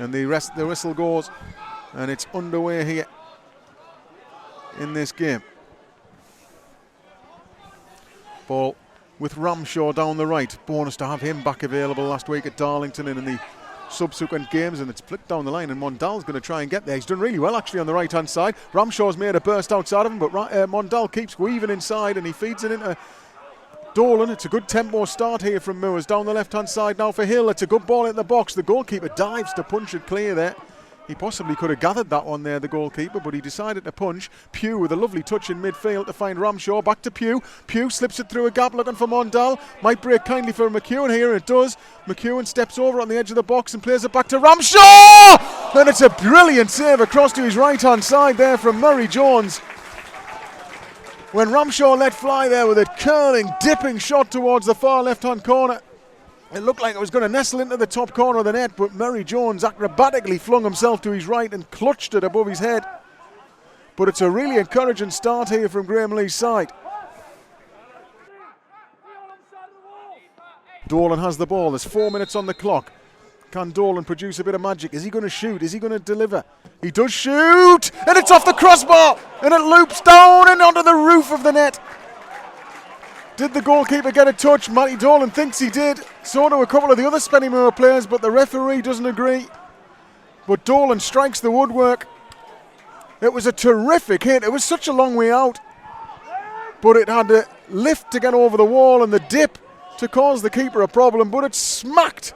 And the whistle goes, and it's underway here in this game. Ball with Ramshaw down the right. Bonus to have him back available last week at Darlington and in the subsequent games, and it's flicked down the line, and Mondal's going to try and get there. He's done really well actually on the right hand side. Ramshaw's made a burst outside of him, but Mondal keeps weaving inside and he feeds it into Dolan. It's a good tempo start here from Moores. Down the left hand side now for Hill. It's a good ball in the box. The goalkeeper dives to punch it clear there. He possibly could have gathered that one there, the goalkeeper, but he decided to punch. Pugh with a lovely touch in midfield to find Ramshaw. Back to Pugh. Pugh slips it through a gap looking for Mondal. Might break kindly for McEwen here, and it does. McEwen steps over on the edge of the box and plays it back to Ramshaw! And it's a brilliant save across to his right hand side there from Murray Jones. When Ramshaw let fly there with a curling, dipping shot towards the far left hand corner, it looked like it was going to nestle into the top corner of the net, but Murray Jones acrobatically flung himself to his right and clutched it above his head. But it's a really encouraging start here from Graham Lee's side. Dolan has the ball. There's 4 minutes on the clock. Can Dolan produce a bit of magic? Is he going to shoot? Is he going to deliver? He does shoot! And it's off the crossbar! And it loops down and onto the roof of the net. Did the goalkeeper get a touch? Matty Dolan thinks he did. So do a couple of the other Spennymoor players, but the referee doesn't agree. But Dolan strikes the woodwork. It was a terrific hit. It was such a long way out. But it had to lift to get over the wall and the dip to cause the keeper a problem. But it smacked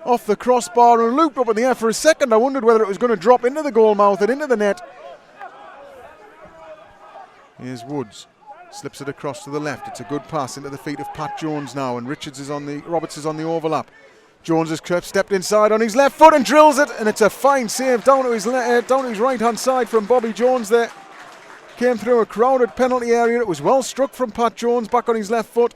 off the crossbar and looped up in the air. For a second I wondered whether it was going to drop into the goal mouth and into the net. Here's Woods. Slips it across to the left. It's a good pass into the feet of Pat Jones now, and Roberts is on the overlap. Jones has stepped inside on his left foot and drills it, and it's a fine save down to his right hand side from Bobby Jones there. Came through a crowded penalty area. It was well struck from Pat Jones back on his left foot,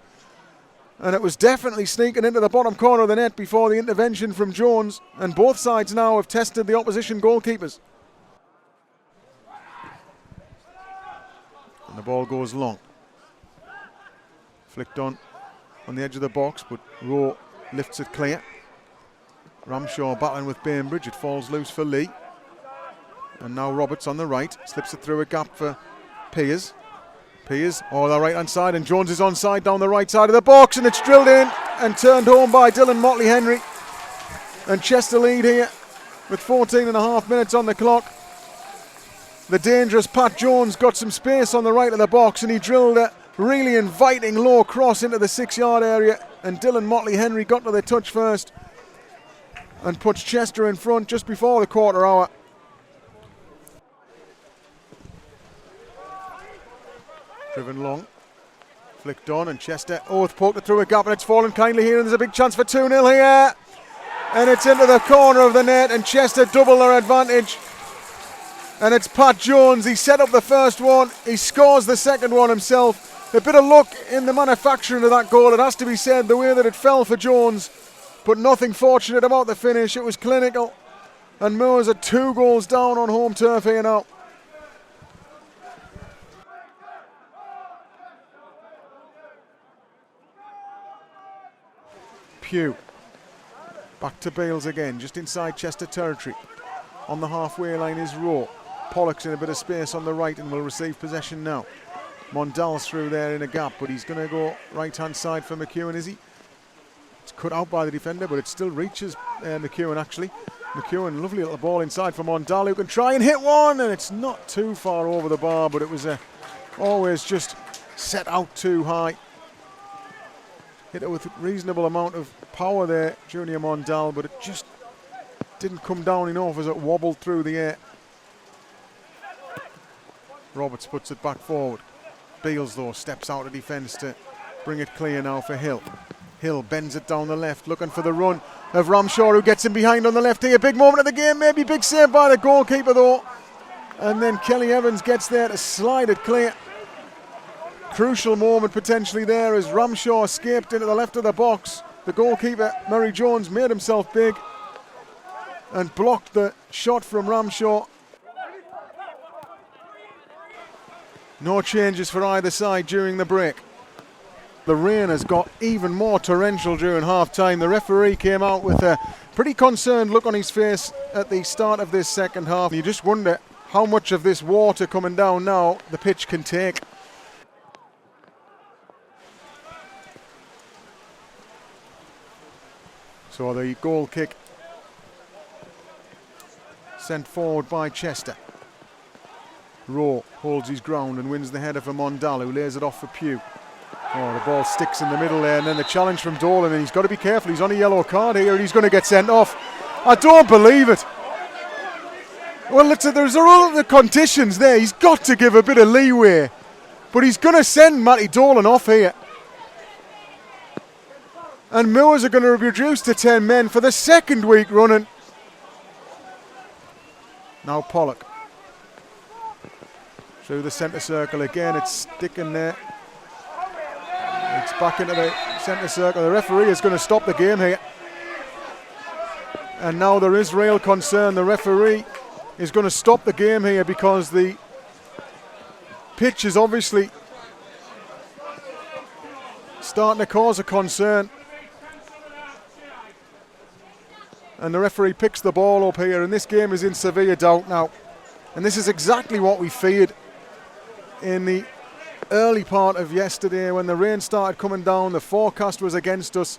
and it was definitely sneaking into the bottom corner of the net before the intervention from Jones, and both sides now have tested the opposition goalkeepers. And the ball goes long. Flicked on the edge of the box, but Rowe lifts it clear. Ramshaw battling with Bainbridge. It falls loose for Lee. And now Roberts on the right. Slips it through a gap for Piers. Piers on the right hand side, and Jones is onside down the right side of the box, and it's drilled in and turned home by Dylan Motley-Henry. And Chester lead here with 14.5 minutes on the clock. The dangerous Pat Jones got some space on the right of the box, and he drilled a really inviting low cross into the 6-yard area, and Dylan Motley-Henry got to the touch first and puts Chester in front just before the quarter hour. Driven long, flicked on, and Chester poked it through a gap, and it's fallen kindly here, and there's a big chance for 2-0 here, and it's into the corner of the net, and Chester double their advantage. And it's Pat Jones. He set up the first one. He scores the second one himself. A bit of luck in the manufacturing of that goal, it has to be said, the way that it fell for Jones. But nothing fortunate about the finish. It was clinical. And Moores are 2 goals down on home turf here now. Pugh. Back to Bales again, just inside Chester territory. On the halfway line is Rowe. Pollock's in a bit of space on the right and will receive possession now. Mondal's through there in a gap, but he's going to go right hand side for McEwen, is he? It's cut out by the defender, but it still reaches McEwen actually. McEwen, lovely little ball inside for Mondal, who can try and hit one, and it's not too far over the bar, but it was always just set out too high. Hit it with a reasonable amount of power there, Junior Mondal, but it just didn't come down enough as it wobbled through the air. Roberts puts it back forward. Beals though steps out of defence to bring it clear now for Hill. Hill bends it down the left, looking for the run of Ramshaw, who gets him behind on the left here. Big moment of the game, maybe big save by the goalkeeper though. And then Kelly Evans gets there to slide it clear. Crucial moment potentially there as Ramshaw escaped into the left of the box. The goalkeeper, Murray Jones, made himself big and blocked the shot from Ramshaw. No changes for either side during the break. The rain has got even more torrential during half time. The referee came out with a pretty concerned look on his face at the start of this second half. You just wonder how much of this water coming down now the pitch can take. So the goal kick sent forward by Chester. Rowe holds his ground and wins the header for Mondal, who lays it off for Pugh. Oh, the ball sticks in the middle there, and then the challenge from Dolan, and he's got to be careful. He's on a yellow card here, and he's going to get sent off. I don't believe it. Well, there's all the conditions there. He's got to give a bit of leeway, but he's going to send Matty Dolan off here. And Moors are going to be reduced to 10 men for the second week running. Now Pollock. Through the centre circle again, it's sticking there. It's back into the centre circle. The referee is going to stop the game here. And now there is real concern. The referee is going to stop the game here because the pitch is obviously starting to cause a concern. And the referee picks the ball up here, and this game is in severe doubt now. And this is exactly what we feared in the early part of yesterday when the rain started coming down. The forecast was against us.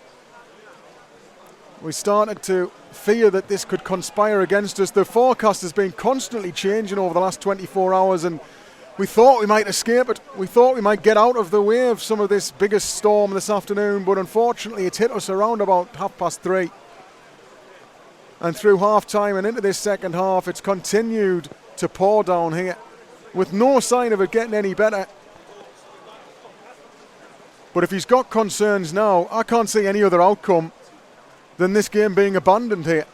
We started to fear that this could conspire against us. The forecast has been constantly changing over the last 24 hours, and we thought we might escape it. We thought we might get out of the way of some of this biggest storm this afternoon, but unfortunately it's hit us around about 3:30. And through half-time and into this second half, it's continued to pour down here with no sign of it getting any better. But if he's got concerns now, I can't see any other outcome than this game being abandoned here.